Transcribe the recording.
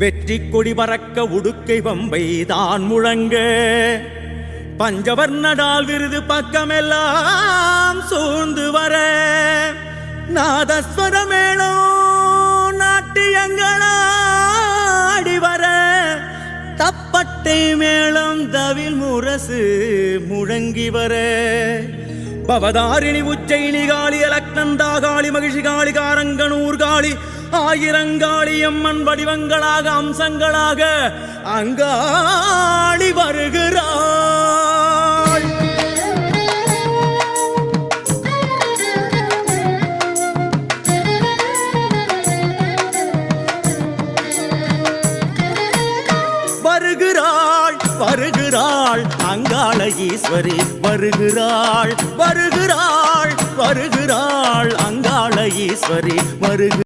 வெற்றி கொடி பறக்க உடுக்கை பம்பை தான் முழங்க பஞ்சவர்ணடால் விருது பக்கமெல்லாம் சூழ்ந்து வர நாதஸ்வர மேளம் நாட்டியங்களாடி வர தப்பட்டை மேளம் தவில் முரசு முழங்கி வர பவதாரிணி உச்சைனி காளி அலக்னந்தாகாளி மகிழ்ச்சி காளி காரங்கனூர் காளி ஆயிரங்காளி அம்மன் வடிவங்களாக அம்சங்களாக அங்காளி வருகிறாள். வருகிறாள் வருகிறாள் அங்காள ஈஸ்வரி வருகிறாள் வருகிறாள் வருகிறாள் அங்காள ஈஸ்வரி வருகிறாள்.